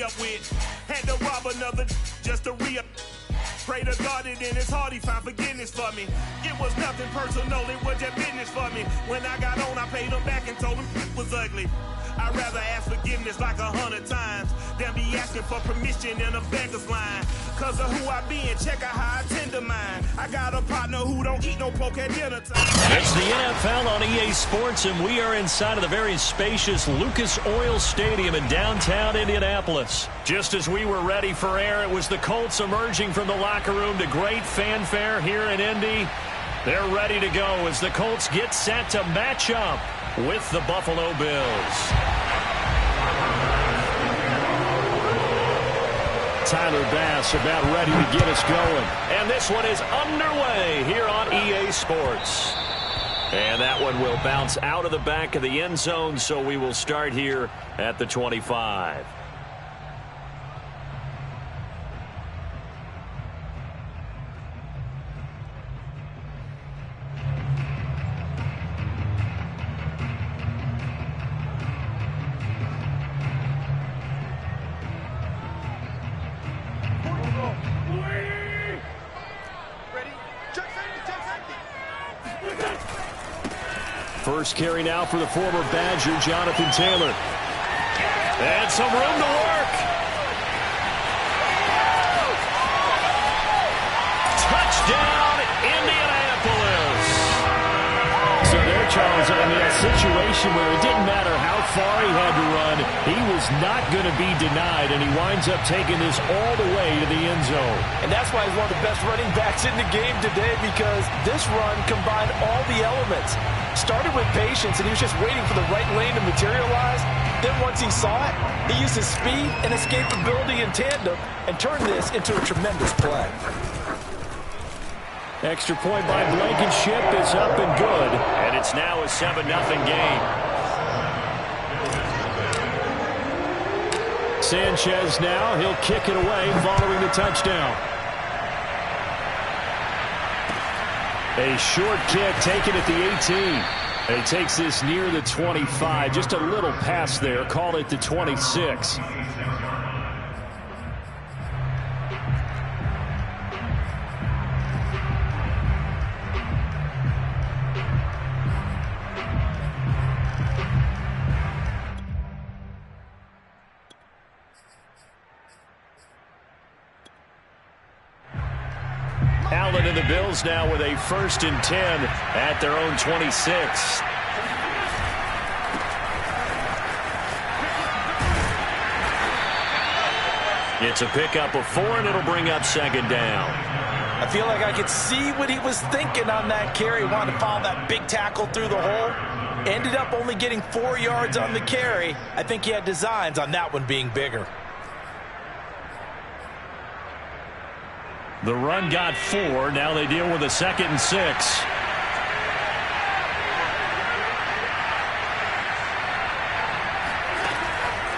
re-up with. Had to rob another just to re-up. Pray to God that in his heart he found forgiveness for me. It was nothing personal, it was just business for me. When I got on, I paid him back and told him it was ugly. I'd rather ask forgiveness like 100 times than be asking for permission in a beggar's line. Cause of who I be and check out how I tend to mine. I got a partner who don't eat no poke at dinner time. It's the NFL on EA Sports, and we are inside of the very spacious Lucas Oil Stadium in downtown Indianapolis. Just as we were ready for air, it was the Colts emerging from the locker room to great fanfare here in Indy. They're ready to go as the Colts get set to match up with the Buffalo Bills. Tyler Bass about ready to get us going. And this one is underway here on EA Sports. And that one will bounce out of the back of the end zone, so we will start here at the 25. First carry now for the former Badger, Jonathan Taylor. And some room to work. Touchdown, Indianapolis. So there, Charles, I mean, a situation where it didn't matter how far he had to run, he was not going to be denied, and he winds up taking this all the way to the end zone. And that's why he's one of the best running backs in the game today, because this run combined all the elements. Started with patience, and he was just waiting for the right lane to materialize. Then once he saw it, he used his speed and escapability in tandem and turned this into a tremendous play. Extra point by Blankenship is up and good, and it's now a 7-0 game. Sanchez now, he'll kick it away following the touchdown. A short kick taken at the 18. He takes this near the 25. Just a little pass there. Call it the 26. Allen and the Bills now with a 1st and 10 at their own 26. It's a pickup of 4, and it'll bring up 2nd down. I feel like I could see what he was thinking on that carry. Wanted to follow that big tackle through the hole. Ended up only getting 4 yards on the carry. I think he had designs on that one being bigger. The run got 4. Now they deal with a 2nd and 6.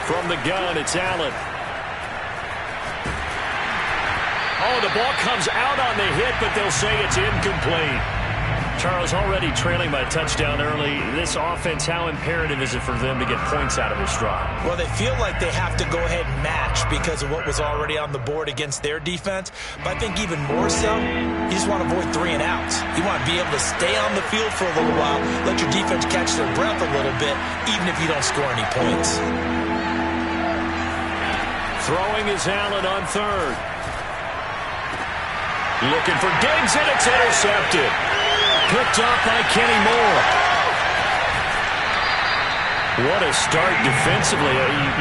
From the gun, it's Allen. Oh, the ball comes out on the hit, but they'll say it's incomplete. Charles, already trailing by a touchdown early. This offense, how imperative is it for them to get points out of this drive? Well, they feel like they have to go ahead and match because of what was already on the board against their defense. But I think even more so, you just want to avoid 3 and outs. You want to be able to stay on the field for a little while, let your defense catch their breath a little bit, even if you don't score any points. Throwing is Allen on 3rd. Looking for Diggs, and it's intercepted. Picked off by Kenny Moore. What a start defensively.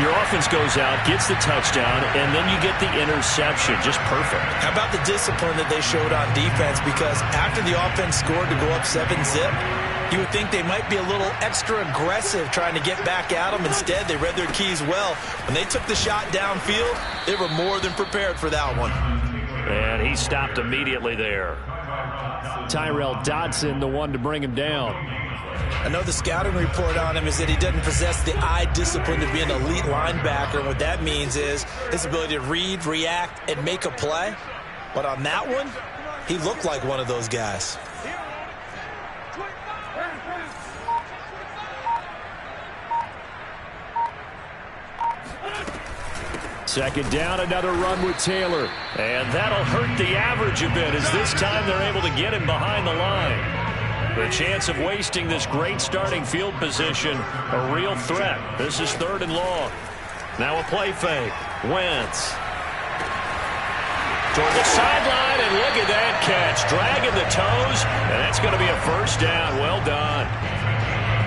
Your offense goes out, gets the touchdown, and then you get the interception. Just perfect. How about the discipline that they showed on defense? Because after the offense scored to go up 7-zip, you would think they might be a little extra aggressive trying to get back at them. Instead, they read their keys well. When they took the shot downfield, they were more than prepared for that one. And he stopped immediately there. Tyrell Dodson, the one to bring him down. I know the scouting report on him is that he doesn't possess the eye discipline to be an elite linebacker. And what that means is his ability to read, react, and make a play. But on that one, he looked like one of those guys. Second down, another run with Taylor. And that'll hurt the average a bit as this time they're able to get him behind the line. The chance of wasting this great starting field position, a real threat. This is 3rd and long. Now a play fake. Wentz. Toward the sideline, and look at that catch. Dragging the toes, and that's going to be a first down. Well done.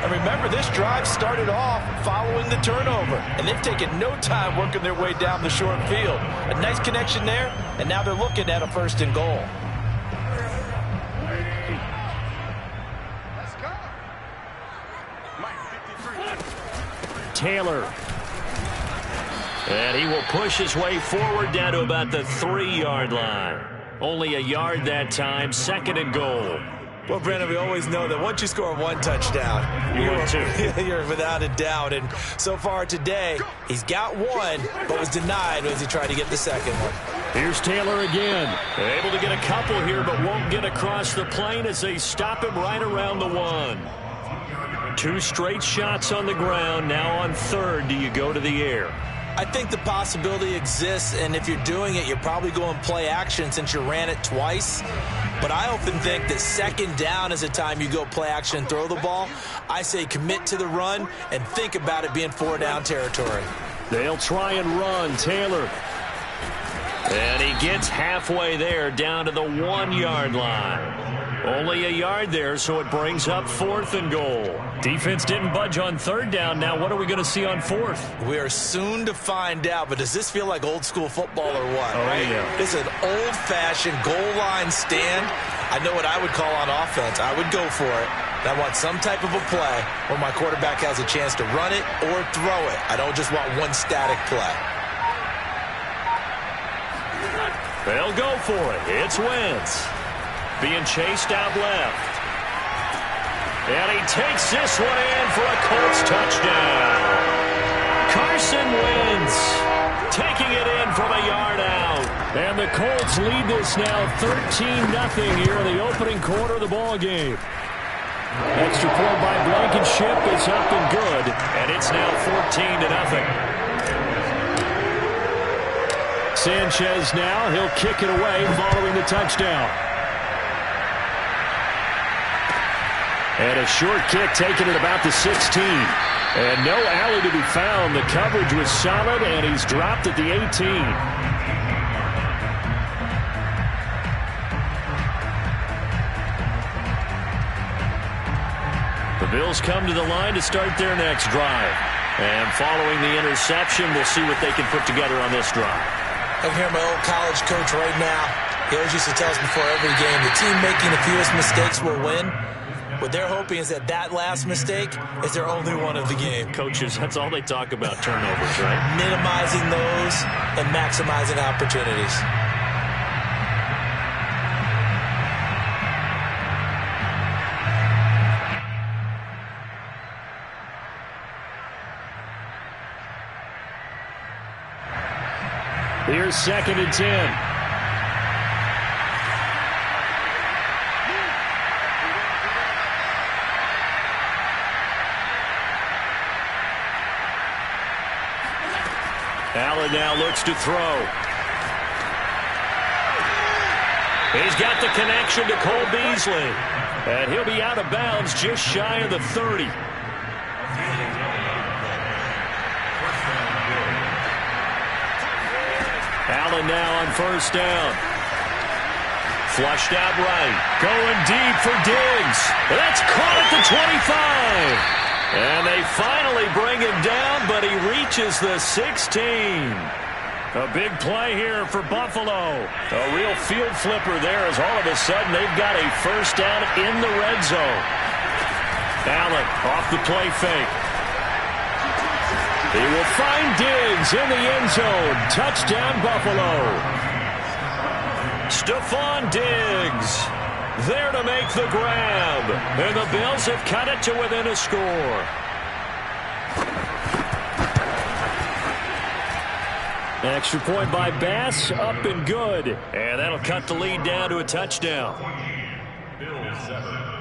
And remember, this drive started off following the turnover, and they've taken no time working their way down the short field. A nice connection there, and now they're looking at a 1st and goal. Let's go. Taylor. And he will push his way forward down to about the 3-yard line. Only a yard that time, 2nd and goal. Well, Brandon, we always know that once you score one touchdown, you're without a doubt. And so far today, he's got one, but was denied as he tried to get the second one. Here's Taylor again. Able to get a couple here, but won't get across the plane as they stop him right around the 1. 2 straight shots on the ground. Now on 3rd, do you go to the air? I think the possibility exists, and if you're doing it, you're probably going play action since you ran it twice. But I often think that 2nd down is the time you go play action and throw the ball. I say commit to the run and think about it being 4-down territory. They'll try and run. Taylor. And he gets halfway there down to the 1-yard line. Only a yard there, so it brings up 4th and goal. Defense didn't budge on 3rd down. Now what are we going to see on 4th? We are soon to find out, but does this feel like old school football or what? Oh, right? Yeah. This is an old-fashioned goal line stand. I know what I would call on offense. I would go for it. And I want some type of a play where my quarterback has a chance to run it or throw it. I don't just want one static play. They'll go for it. It's Wentz. Being chased out left. And he takes this one in for a Colts touchdown. Carson Wentz taking it in from a yard out. And the Colts lead this now 13-0 here in the opening quarter of the ball game. Extra point by Blankenship is up and good. And it's now 14-0. Sanchez now, he'll kick it away following the touchdown. And a short kick taken at about the 16. And no alley to be found. The coverage was solid, and he's dropped at the 18. The Bills come to the line to start their next drive. And following the interception, we'll see what they can put together on this drive. I can hear my old college coach right now. He always used to tell us before every game, the team making the fewest mistakes will win. What they're hoping is that last mistake is their only one of the game. Coaches, that's all they talk about, turnovers, right? Minimizing those and maximizing opportunities. Here's 2nd and 10. Allen now looks to throw. He's got the connection to Cole Beasley. And he'll be out of bounds just shy of the 30. Allen now on 1st down. Flushed out right. Going deep for Diggs. That's caught at the 25. And they finally bring him down, but he reaches the 16. A big play here for Buffalo. A real field flipper there as all of a sudden they've got a 1st down in the red zone. Allen off the play fake. He will find Diggs in the end zone. Touchdown, Buffalo. Stephon Diggs there to make the grab. And the Bills have cut it to within a score. Extra point by Bass, up and good. And that'll cut the lead down to a touchdown. Bills 7.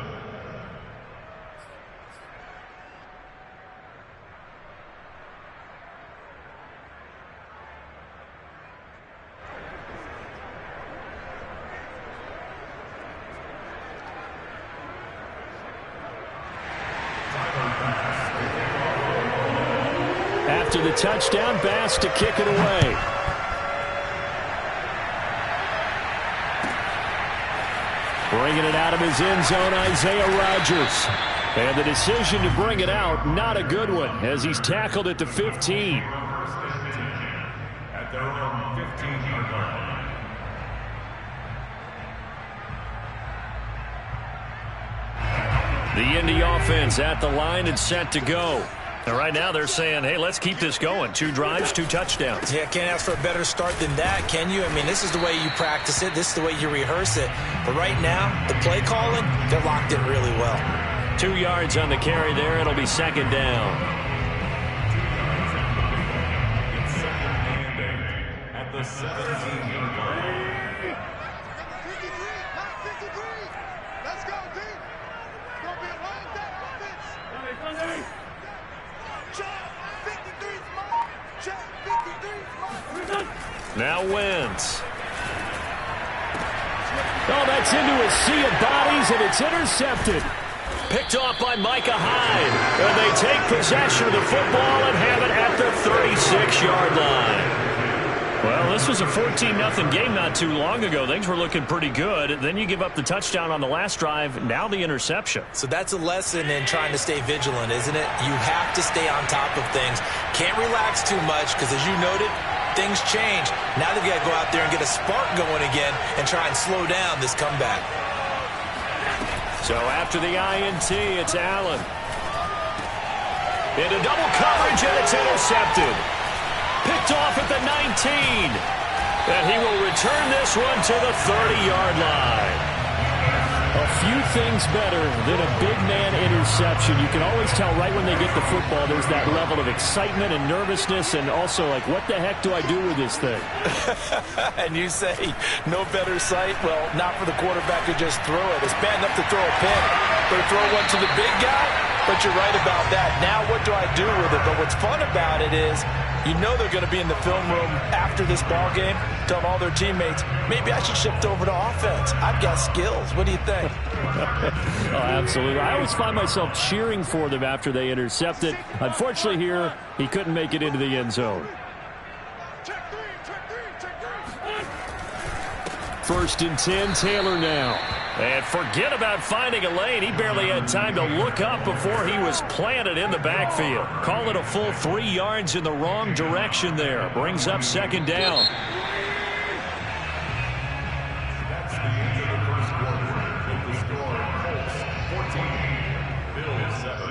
after the touchdown. Bass to kick it away. Bringing it out of his end zone, Isaiah Rodgers. And the decision to bring it out, not a good one, as he's tackled at the 15. At their own 15-yard line. The Indy offense at the line and set to go. And right now they're saying, hey, let's keep this going. 2 drives, 2 touchdowns. Yeah, can't ask for a better start than that, can you? I mean, this is the way you practice it. This is the way you rehearse it. But right now, the play calling, they're locked in really well. 2 yards on the carry there. It'll be second down. It's second and 8 at the 17-yard line. Let's go, team. It's going to be a long day offense. Now Wentz. Oh, that's into a sea of bodies, and it's intercepted. Picked off by Micah Hyde. And they take possession of the football and have it at the 36-yard line. Well, this was a 14-0 game not too long ago. Things were looking pretty good. Then you give up the touchdown on the last drive. Now the interception. So that's a lesson in trying to stay vigilant, isn't it? You have to stay on top of things. Can't relax too much because, as you noted, things change. Now they've got to go out there and get a spark going again and try and slow down this comeback. So after the INT, it's Allen. Into double coverage, and it's intercepted. Picked off at the 19. And he will return this one to the 30-yard line. A few things better than a big man interception. You can always tell right when they get the football, there's that level of excitement and nervousness, and also like, what the heck do I do with this thing? And you say, no better sight? Well, not for the quarterback to just throw it. It's bad enough to throw a pick, but to throw one to the big guy? But you're right about that. Now what do I do with it? But what's fun about it is, you know they're going to be in the film room after this ball game, telling all their teammates, maybe I should shift over to offense. I've got skills. What do you think? Oh, absolutely. I always find myself cheering for them after they intercept it. Unfortunately here, he couldn't make it into the end zone. First and 10, Taylor now. And forget about finding a lane. He barely had time to look up before he was planted in the backfield. Call it a full 3 yards in the wrong direction there. Brings up second down. That's the end of the first quarter. With the score, Colts 14, Bills 7.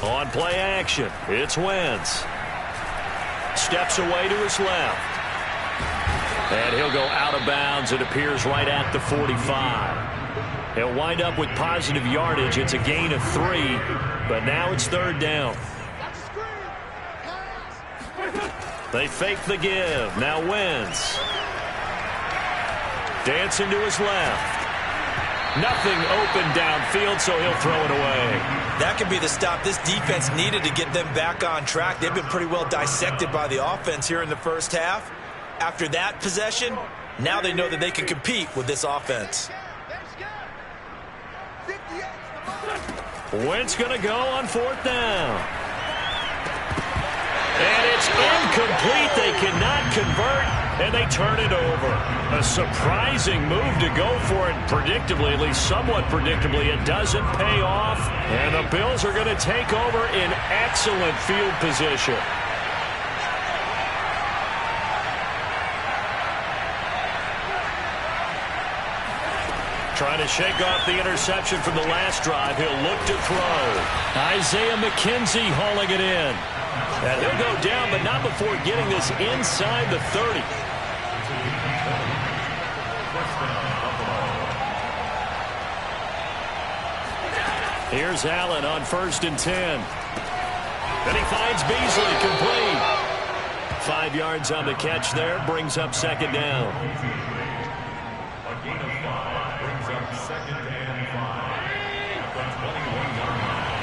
On play action, it's Wentz. Steps away to his left. And he'll go out of bounds. It appears right at the 45. He'll wind up with positive yardage. It's a gain of 3, but now it's third down. They fake the give. Now Wentz. Dancing to his left. Nothing open downfield, so he'll throw it away. That could be the stop this defense needed to get them back on track. They've been pretty well dissected by the offense here in the first half. After that possession, now they know that they can compete with this offense. Wentz going to go on fourth down. And it's incomplete. They cannot convert, and they turn it over. A surprising move to go for it. Predictably, at least somewhat predictably, it doesn't pay off. And the Bills are going to take over in excellent field position. Trying to shake off the interception from the last drive. He'll look to throw. Isaiah McKenzie hauling it in. And he'll go down, but not before getting this inside the 30. Here's Allen on first and 10. And he finds Beasley complete. 5 yards on the catch there. Brings up second down. A gain of 5 brings up second and 5 at the 21-yard line.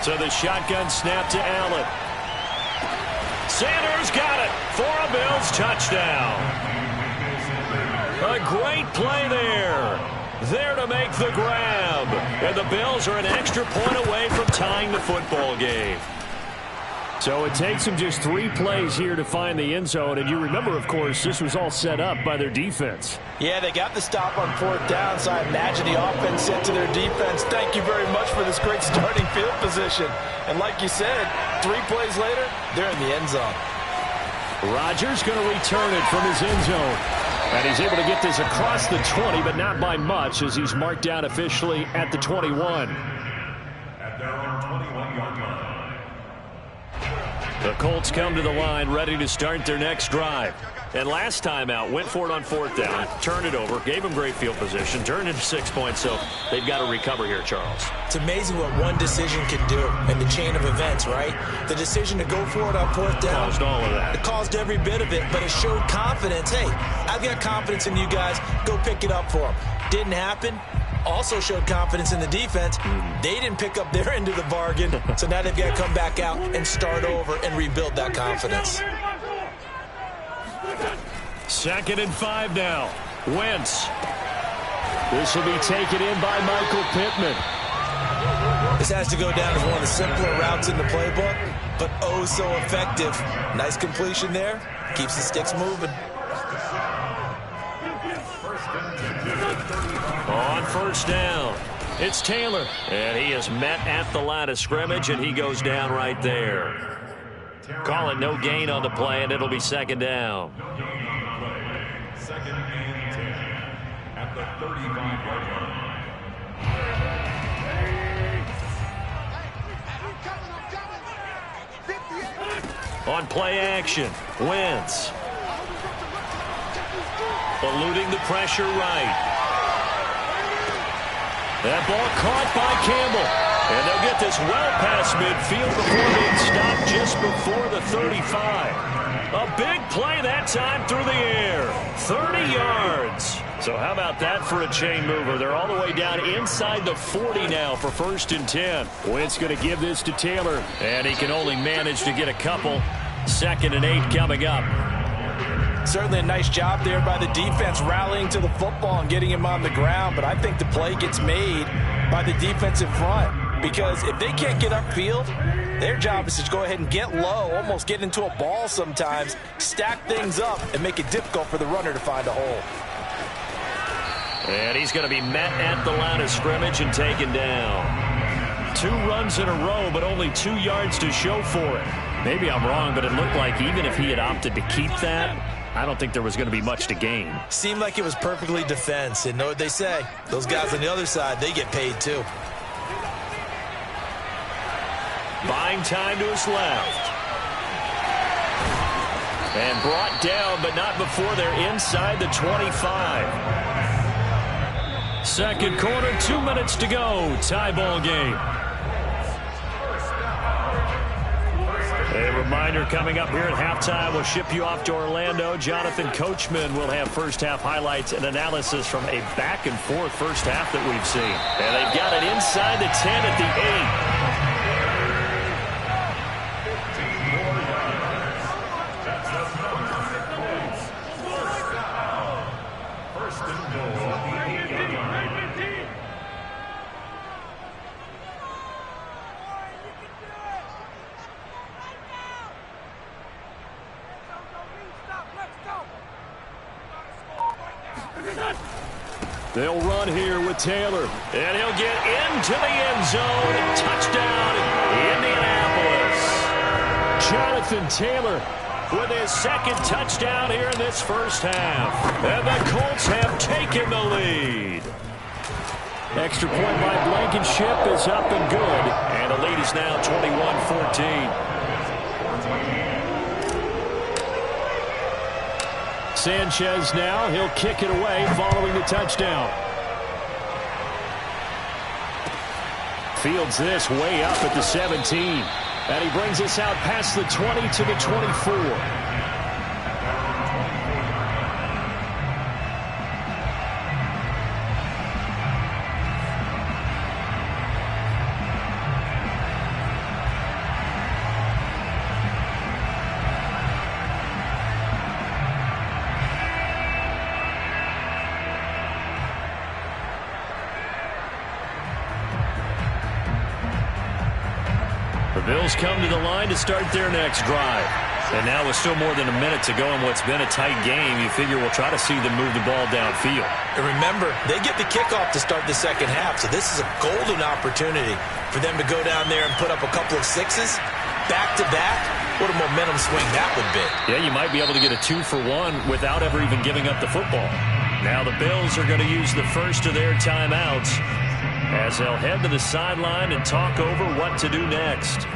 So the shotgun snap to Allen. Sanders got it for a Bills touchdown. A great play there. There to make the grab. And the Bills are an extra point away from tying the football game. So it takes them just 3 plays here to find the end zone. And you remember, of course, this was all set up by their defense. Yeah, they got the stop on 4th down, so I imagine the offense said to their defense, thank you very much for this great starting field position. And like you said, 3 plays later, they're in the end zone. Rodgers going to return it from his end zone. And he's able to get this across the 20, but not by much, as he's marked down officially at the 21. At their own 21-yard line. The Colts come to the line ready to start their next drive. And last time out, went for it on 4th down, turned it over, gave them great field position, turned into 6 points, so they've got to recover here, Charles. It's amazing what one decision can do in the chain of events, right? The decision to go for it on 4th down. Caused all of that. It caused every bit of it, but it showed confidence. Hey, I've got confidence in you guys. Go pick it up for them. Didn't happen. Also showed confidence in the defense. They didn't pick up their end of the bargain, so now they've got to come back out and start over and rebuild that confidence. 2nd and 5 now. Wentz. This will be taken in by Michael Pittman. This has to go down as one of the simpler routes in the playbook, but oh so effective. Nice completion there. Keeps the sticks moving. On 1st down, it's Taylor. And he is met at the line of scrimmage, and he goes down right there. Call it no gain on the play, and it'll be 2nd down. 2nd and 10 at the 35-yard line. On play action, Wentz. Eluding the pressure right. That ball caught by Campbell. And they'll get this well past midfield before being stopped just before the 35. A big play that time through the air. 30 yards. So how about that for a chain mover? They're all the way down inside the 40 now for 1st and 10. Wentz going to give this to Taylor. And he can only manage to get a couple. 2nd and 8 coming up. Certainly a nice job there by the defense rallying to the football and getting him on the ground, but I think the play gets made by the defensive front, because if they can't get upfield, their job is to go ahead and get low, almost get into a ball sometimes, stack things up, and make it difficult for the runner to find a hole. And he's going to be met at the line of scrimmage and taken down. 2 runs in a row, but only 2 yards to show for it. Maybe I'm wrong, but it looked like even if he had opted to keep that, I don't think there was going to be much to gain. Seemed like it was perfectly defense. And know what they say? Those guys on the other side, they get paid too. Buying time to his left. And brought down, but not before they're inside the 25. 2nd quarter, 2 minutes to go. Tie ball game. A reminder coming up here at halftime. We'll ship you off to Orlando. Jonathan Coachman will have first half highlights and analysis from a back and forth first half that we've seen. And they've got it inside the 10 at the 8. First and goal at the 8-yard line. They'll run here with Taylor. And he'll get into the end zone. Touchdown, Indianapolis. Jonathan Taylor with his 2nd touchdown here in this first half. And the Colts have taken the lead. Extra point by Blankenship is up and good. And the lead is now 21-14. Sanchez now, he'll kick it away following the touchdown. Fields this way up at the 17. And he brings us out past the 20 to the 24. Bills come to the line to start their next drive. And now with still more than a minute to go in what's been a tight game, you figure we'll try to see them move the ball downfield. And remember, they get the kickoff to start the second half, so this is a golden opportunity for them to go down there and put up a couple of sixes back-to-back. What a momentum swing that would be. Yeah, you might be able to get a 2-for-1 without ever even giving up the football. Now the Bills are going to use the first of their timeouts as they'll head to the sideline and talk over what to do next.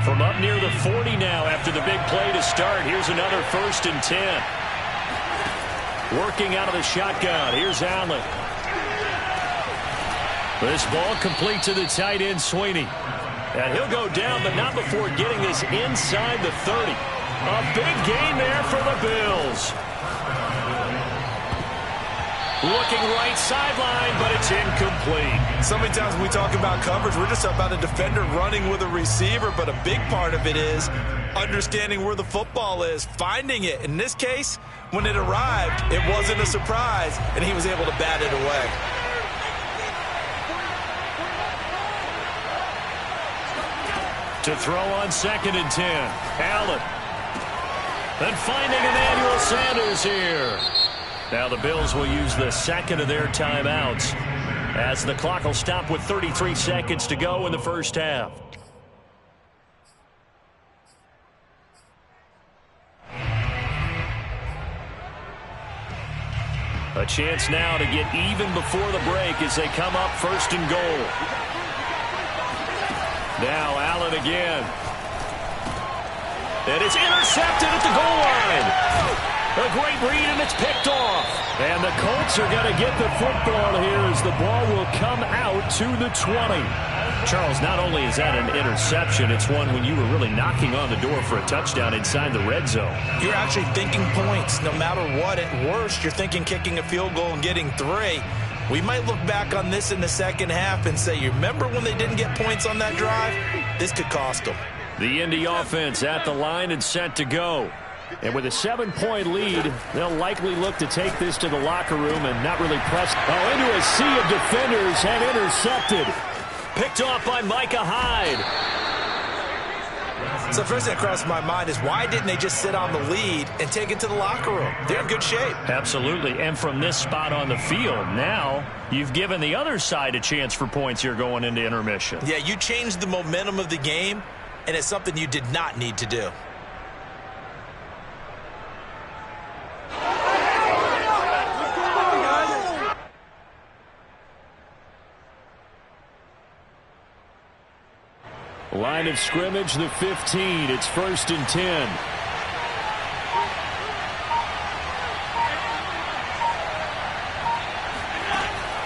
From up near the 40 now after the big play to start, here's another 1st and 10. Working out of the shotgun, here's Allen. This ball complete to the tight end, Sweeney. And he'll go down, but not before getting this inside the 30. A big gain there for the Bills. Looking right sideline, but it's incomplete. So many times when we talk about coverage, we're just about a defender running with a receiver, but a big part of it is understanding where the football is, finding it. In this case, when it arrived, it wasn't a surprise, and he was able to bat it away. To throw on 2nd and 10, Allen. And finding Emmanuel Sanders here. Now the Bills will use the second of their timeouts as the clock will stop with 33 seconds to go in the first half. A chance now to get even before the break as they come up 1st and goal. Now Allen again. And it's intercepted at the goal line. A great read, and it's picked off. And the Colts are going to get the football here as the ball will come out to the 20. Charles, not only is that an interception, it's one when you were really knocking on the door for a touchdown inside the red zone. You're actually thinking points. No matter what, at worst, you're thinking kicking a field goal and getting 3. We might look back on this in the second half and say, you remember when they didn't get points on that drive? This could cost them. The Indy offense at the line and set to go. And with a 7-point lead, they'll likely look to take this to the locker room and not really press. Oh, into a sea of defenders and intercepted. Picked off by Micah Hyde. So first thing that crossed my mind is why didn't they just sit on the lead and take it to the locker room? They're in good shape. Absolutely. And from this spot on the field, now you've given the other side a chance for points here going into intermission. Yeah, you changed the momentum of the game, and it's something you did not need to do. Line of scrimmage, the 15. It's 1st and 10.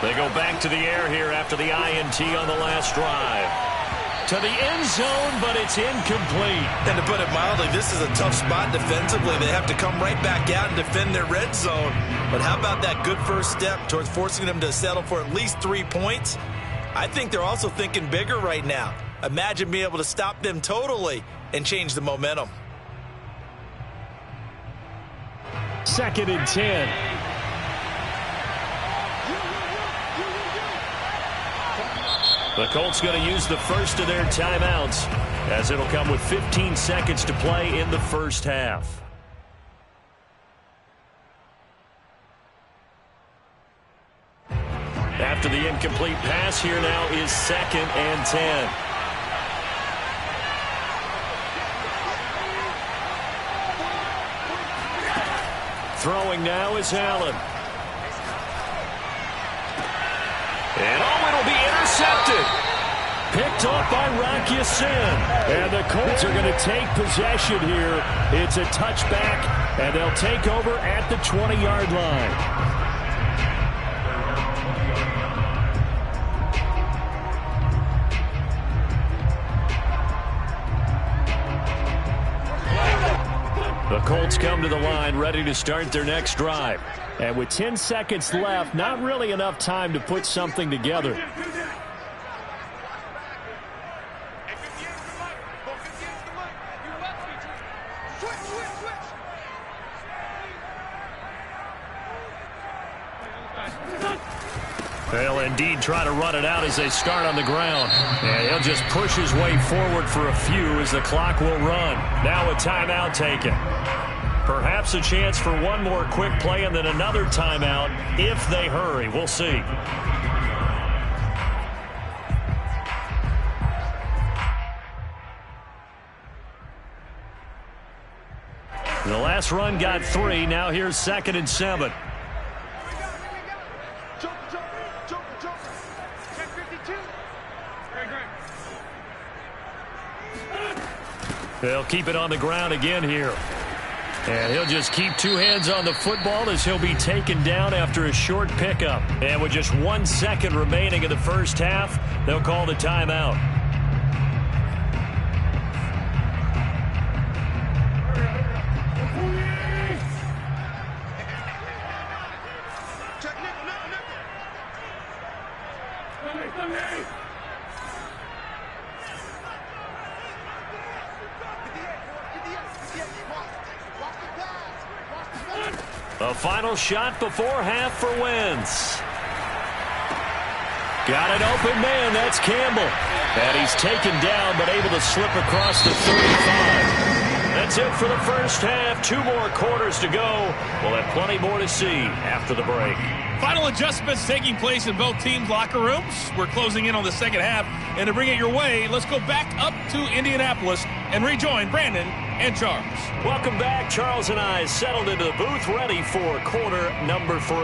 They go back to the air here after the INT on the last drive. To the end zone, but it's incomplete. And to put it mildly, this is a tough spot defensively. They have to come right back out and defend their red zone. But how about that good first step towards forcing them to settle for at least 3 points? I think they're also thinking bigger right now. Imagine being able to stop them totally and change the momentum. 2nd and 10. The Colts going to use the first of their timeouts as it'll come with 15 seconds to play in the first half. After the incomplete pass, here now is 2nd and 10. Throwing now is Allen. And it'll be intercepted. Picked off by Rock Ya-Sin. And the Colts are going to take possession here. It's a touchback, and they'll take over at the 20-yard line. The Colts come to the line ready to start their next drive. And with 10 seconds left, not really enough time to put something together. They'll indeed try to run it out as they start on the ground. And he'll just push his way forward for a few as the clock will run. Now a timeout taken. Perhaps a chance for one more quick play and then another timeout if they hurry. We'll see. The last run got 3. Now here's 2nd and 7. They'll keep it on the ground again here. And he'll just keep 2 hands on the football as he'll be taken down after a short pickup. And with just 1 second remaining in the first half, they'll call the timeout. A final shot before half for Wentz. Got an open man. That's Campbell. And he's taken down but able to slip across the 35. That's it for the first half. 2 more quarters to go. We'll have plenty more to see after the break. Final adjustments taking place in both teams' locker rooms. We're closing in on the second half. And to bring it your way, let's go back up to Indianapolis and rejoin Brandon and Charles. Welcome back. Charles and I settled into the booth ready for quarter number 3.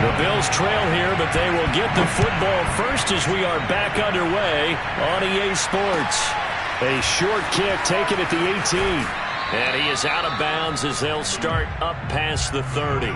The Bills trail here, but they will get the football first as we are back underway on EA Sports. A short kick taken at the 18. And he is out of bounds as they'll start up past the 30.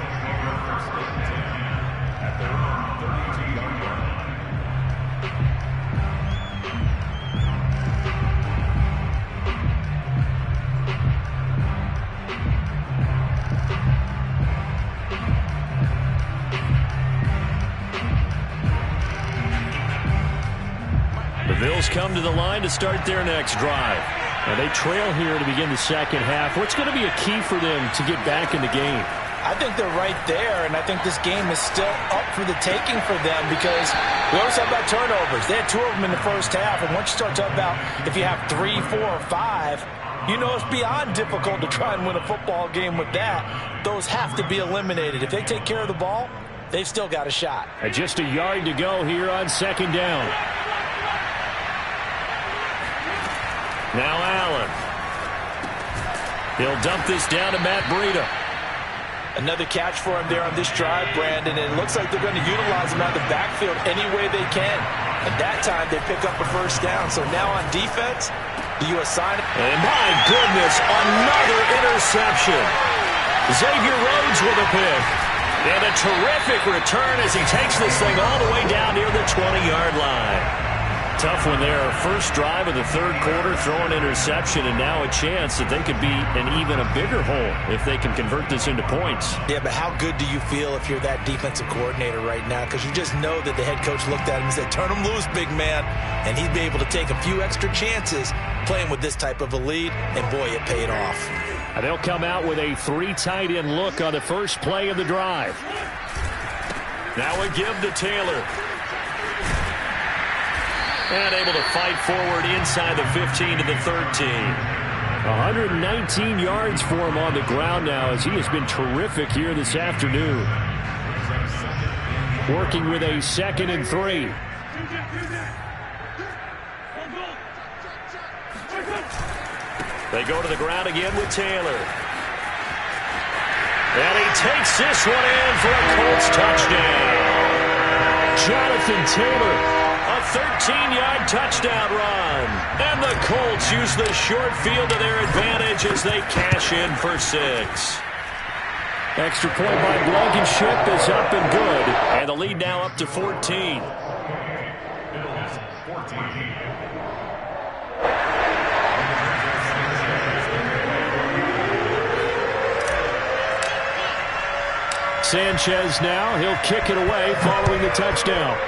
Bills come to the line to start their next drive. And they trail here to begin the second half. What's going to be a key for them to get back in the game? I think they're right there, and I think this game is still up for the taking for them because we always talk about turnovers. They had 2 of them in the first half, and once you start talking about if you have 3, 4, or 5, you know it's beyond difficult to try and win a football game with that. Those have to be eliminated. If they take care of the ball, they've still got a shot. And just a yard to go here on second down. Now Allen. He'll dump this down to Matt Breida. Another catch for him there on this drive, Brandon, and it looks like they're going to utilize him out of the backfield any way they can. And that time they pick up a first down. So now on defense, do you assign it? And my goodness, another interception. Xavier Rhodes with a pick. And a terrific return as he takes this thing all the way down near the 20-yard line. Tough one there. First drive of the third quarter, throwing interception, and now a chance that they could be in even a bigger hole if they can convert this into points. Yeah, but how good do you feel if you're that defensive coordinator right now? Because you just know that the head coach looked at him and said, turn him loose, big man. And he'd be able to take a few extra chances playing with this type of a lead, and boy, it paid off. And they'll come out with a 3 tight end look on the first play of the drive. Now a give to Taylor. And able to fight forward inside the 15 to the 13. 119 yards for him on the ground now as he has been terrific here this afternoon. Working with a 2nd and 3. They go to the ground again with Taylor. And he takes this one in for a Colts touchdown. Jonathan Taylor. A 13-yard touchdown run. And the Colts use the short field to their advantage as they cash in for 6. Extra point by Blankenship is up and good. And the lead now up to 14. Bills 14. Sanchez now. He'll kick it away following the touchdown.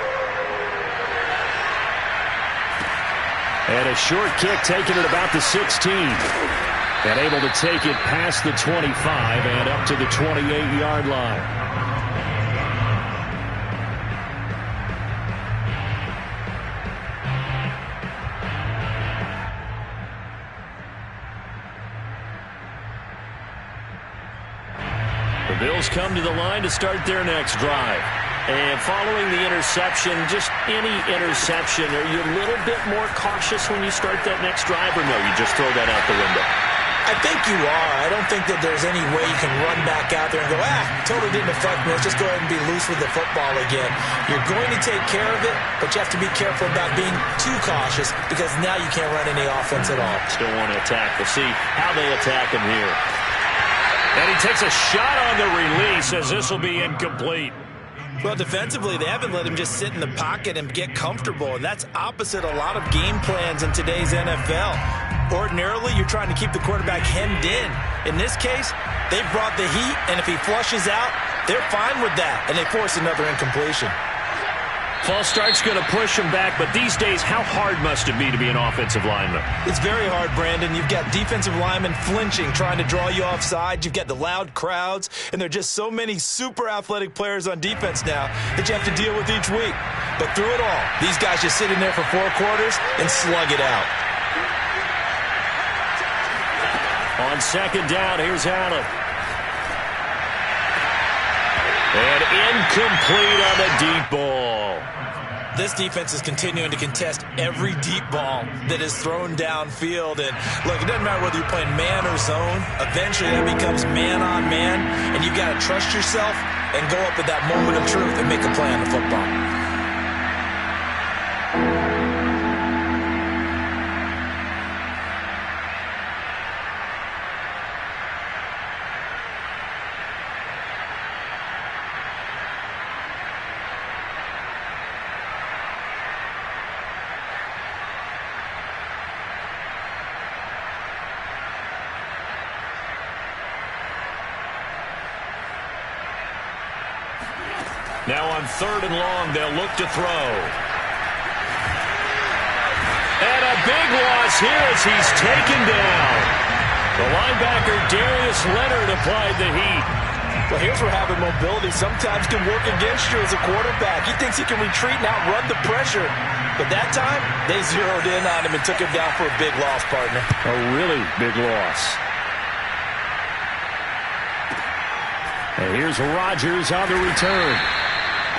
And a short kick taken at about the 16. And able to take it past the 25 and up to the 28-yard line. The Bills come to the line to start their next drive. And following the interception, just any interception, are you a little bit more cautious when you start that next drive, or no, you just throw that out the window? I think you are. I don't think that there's any way you can run back out there and go, totally didn't affect me. Let's just go ahead and be loose with the football again. You're going to take care of it, but you have to be careful about being too cautious because now you can't run any offense at all. Still want to attack. We'll see how they attack him here. And he takes a shot on the release as this will be incomplete. Well, defensively, they haven't let him just sit in the pocket and get comfortable, and that's opposite a lot of game plans in today's NFL. Ordinarily, you're trying to keep the quarterback hemmed in. In this case, they brought the heat, and if he flushes out, they're fine with that, and they force another incompletion. False start's going to push him back, but these days, how hard must it be to be an offensive lineman? It's very hard, Brandon. You've got defensive linemen flinching, trying to draw you offside. You've got the loud crowds, and there are just so many super athletic players on defense now that you have to deal with each week. But through it all, these guys just sit in there for 4 quarters and slug it out. On second down, here's Allen. And incomplete on the deep ball. This defense is continuing to contest every deep ball that is thrown downfield. And look, it doesn't matter whether you're playing man or zone. Eventually that becomes man on man. And you've got to trust yourself and go up at that moment of truth and make a play on the football. Now on 3rd and long, they'll look to throw. And a big loss here as he's taken down. The linebacker, Darius Leonard, applied the heat. Well, here's where having mobility sometimes can work against you as a quarterback. He thinks he can retreat and outrun the pressure. But that time, they zeroed in on him and took him down for a big loss, partner. A really big loss. And here's Rodgers on the return.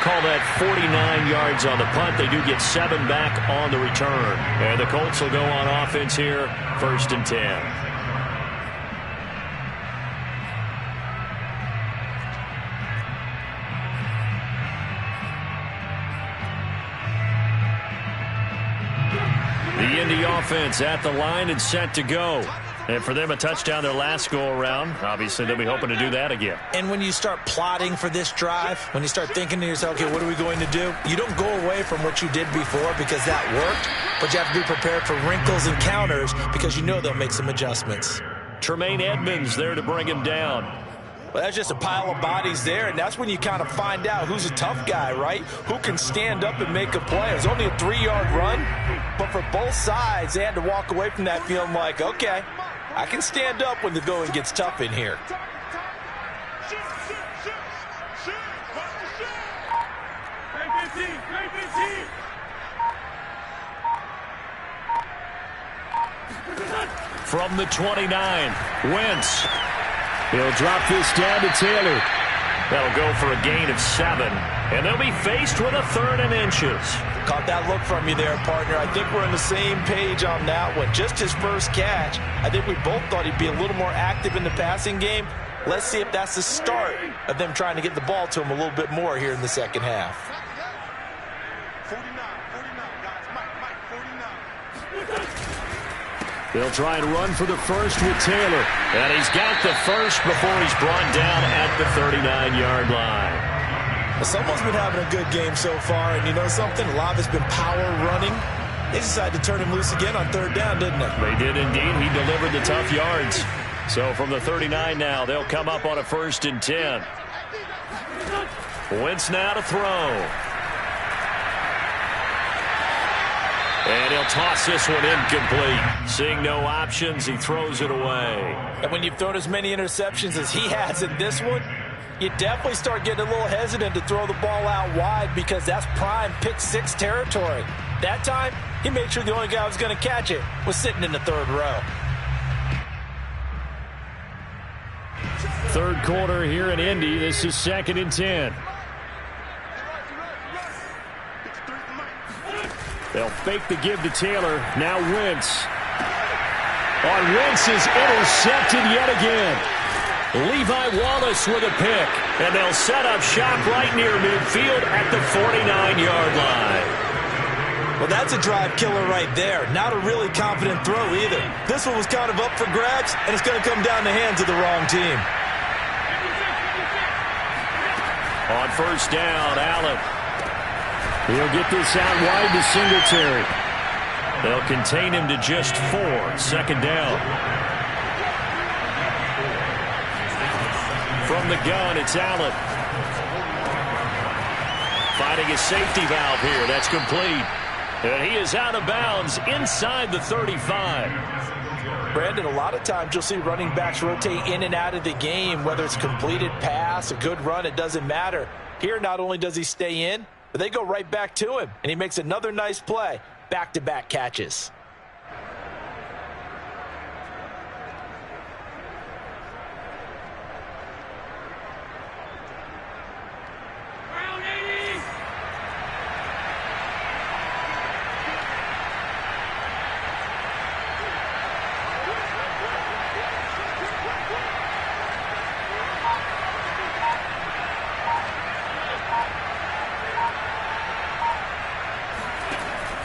Call that 49 yards on the punt. They do get 7 back on the return. And the Colts will go on offense here, 1st and 10. The Indy offense at the line and set to go. And for them, a touchdown their last go-around. Obviously, they'll be hoping to do that again. And when you start plotting for this drive, when you start thinking to yourself, okay, what are we going to do? You don't go away from what you did before because that worked, but you have to be prepared for wrinkles and counters because you know they'll make some adjustments. Tremaine Edmonds there to bring him down. Well, that's just a pile of bodies there, and that's when you kind of find out who's a tough guy, right? Who can stand up and make a play. It was only a 3-yard run, but for both sides, they had to walk away from that feeling like, okay, I can stand up when the going gets tough in here. From the 29, Wentz. He'll drop this down to Taylor. That'll go for a gain of 7. And they'll be faced with a 3rd and inches. Caught that look from you there, partner. I think we're on the same page on that one. Just his first catch. I think we both thought he'd be a little more active in the passing game. Let's see if that's the start of them trying to get the ball to him a little bit more here in the second half. 49, guys. Mike, 49. They'll try and run for the first with Taylor. And he's got the first before he's brought down at the 39-yard line. Well, someone's been having a good game so far, and you know something? A lot of it's been power running. They decided to turn him loose again on 3rd down, didn't they? They did indeed. He delivered the tough yards. So from the 39 now, they'll come up on a 1st and 10. Wentz now to throw. And he'll toss this one incomplete. Seeing no options, he throws it away. And when you've thrown as many interceptions as he has in this one, you definitely start getting a little hesitant to throw the ball out wide because that's prime pick six territory. That time, he made sure the only guy who was going to catch it was sitting in the third row. Third quarter here in Indy. This is 2nd and 10. They'll fake the give to Taylor. Now Wentz. Wentz is intercepted yet again. Levi Wallace with a pick. And they'll set up shop right near midfield at the 49-yard line. Well, that's a drive killer right there. Not a really confident throw either. This one was kind of up for grabs, and it's going to come down the hands of the wrong team. On first down, Allen. He'll get this out wide to Singletary. They'll contain him to just 4. 2nd down. From the gun, it's Allen. Finding his safety valve here. That's complete. And he is out of bounds inside the 35. Brandon, a lot of times you'll see running backs rotate in and out of the game, whether it's completed pass, a good run, it doesn't matter. Here, not only does he stay in, but they go right back to him, and he makes another nice play. Back-to-back catches.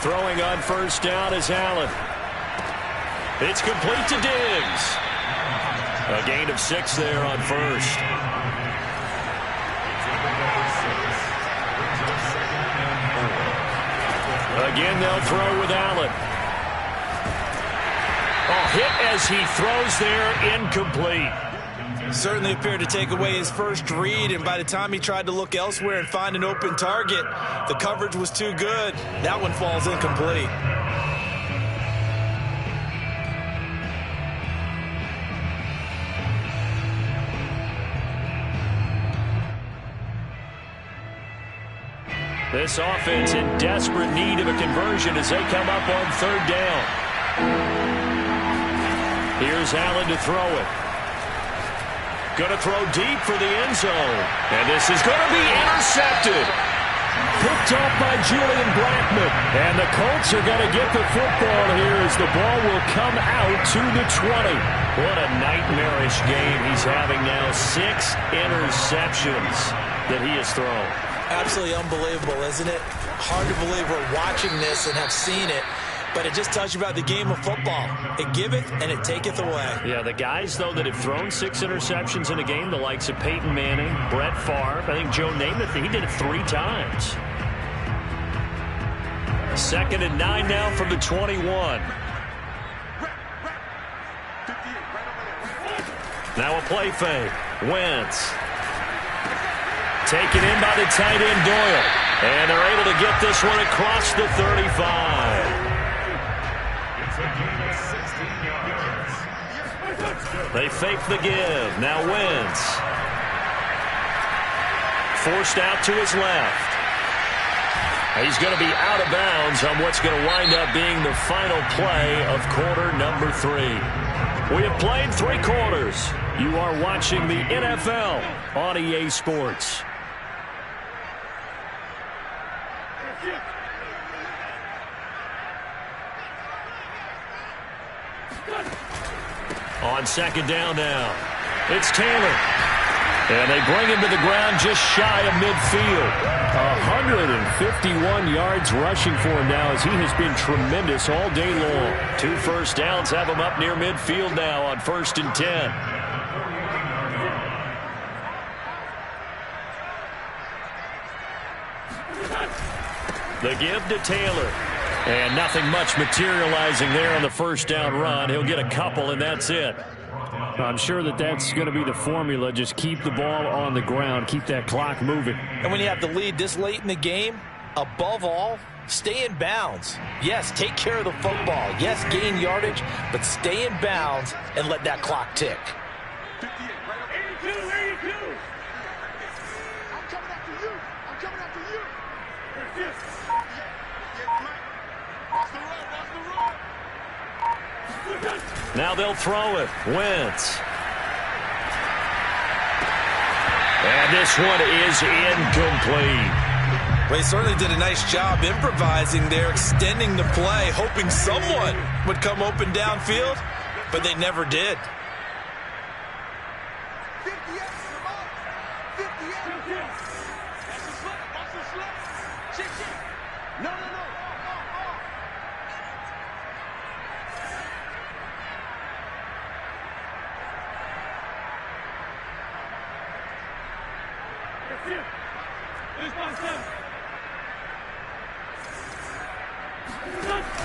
Throwing on first down is Allen. It's complete to Diggs. A gain of 6 there on first. Again, they'll throw with Allen. Hit as he throws there, incomplete. Certainly appeared to take away his first read, and by the time he tried to look elsewhere and find an open target, the coverage was too good. That one falls incomplete. This offense in desperate need of a conversion as they come up on 3rd down. Here's Allen to throw it. Going to throw deep for the end zone. And this is going to be intercepted. Picked off by Julian Blackmon. And the Colts are going to get the football here as the ball will come out to the 20. What a nightmarish game he's having now. 6 interceptions that he has thrown. Absolutely unbelievable, isn't it? Hard to believe we're watching this and have seen it. But it just tells you about the game of football. It giveth and it taketh away. Yeah, the guys, though, that have thrown 6 interceptions in a game, the likes of Peyton Manning, Brett Favre, I think Joe Namath, he did it 3 times. 2nd and 9 now from the 21. Now a play fake. Wentz. Taken in by the tight end Doyle. And they're able to get this one across the 35. They fake the give. Now Wentz. Forced out to his left. He's going to be out of bounds on what's going to wind up being the final play of quarter number 3. We have played 3 quarters. You are watching the NFL on EA Sports. On 2nd down now, it's Taylor. And they bring him to the ground just shy of midfield. 151 yards rushing for him now as he has been tremendous all day long. 2 first downs have him up near midfield now on 1st and 10. The give to Taylor. And nothing much materializing there on the first down run. He'll get a couple, and that's it. I'm sure that that's going to be the formula. Just keep the ball on the ground. Keep that clock moving. And when you have the lead this late in the game, above all, Stay in bounds. Yes, take care of the football. Yes, gain yardage, but stay in bounds and let that clock tick. 58, right up. 82, 82. I'm coming after you. I'm coming after you. Yeah, Mike. Watch the run. Watch the run. Now they'll throw it. Wentz. And this one is incomplete. Well, he certainly did a nice job improvising there, extending the play, hoping someone would come open downfield, but they never did. 58, Lamar. 58. Watch the slip. Watch the slip. Shit. No.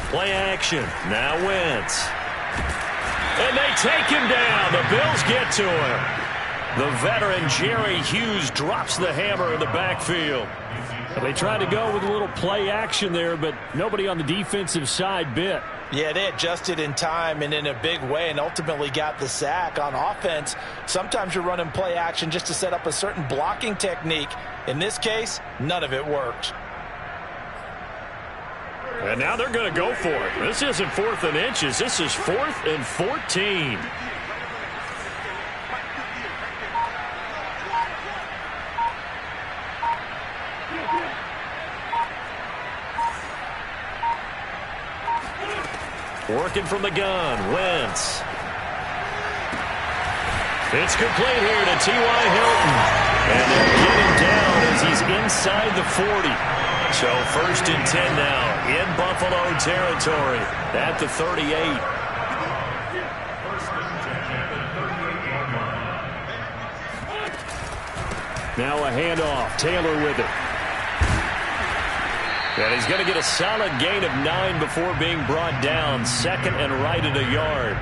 Play action. Now Wentz. And they take him down. The Bills get to him. The veteran Jerry Hughes drops the hammer in the backfield. They tried to go with a little play action there, but nobody on the defensive side bit. Yeah, they adjusted in time and in a big way and ultimately got the sack. On offense, sometimes you're running play action just to set up a certain blocking technique. In this case, none of it worked. And now they're going to go for it. This isn't 4th and inches. This is 4th and 14. Working from the gun, Wentz. It's complete here to T.Y. Hilton. And they'll get him down as he's inside the 40. So 1st and 10 now in Buffalo territory at the 38. Now a handoff. Taylor with it. And he's going to get a solid gain of 9 before being brought down. 2nd and right at a yard.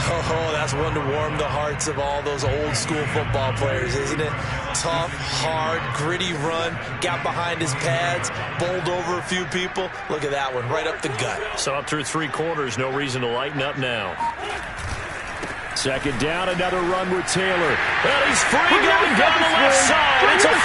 Oh, that's one to warm the hearts of all those old school football players, isn't it? Tough, hard, gritty run, got behind his pads, bowled over a few people. Look at that one, right up the gut. So up through 3 quarters, no reason to lighten up now. 2nd down, another run with Taylor. And he's free going down the left side. It's a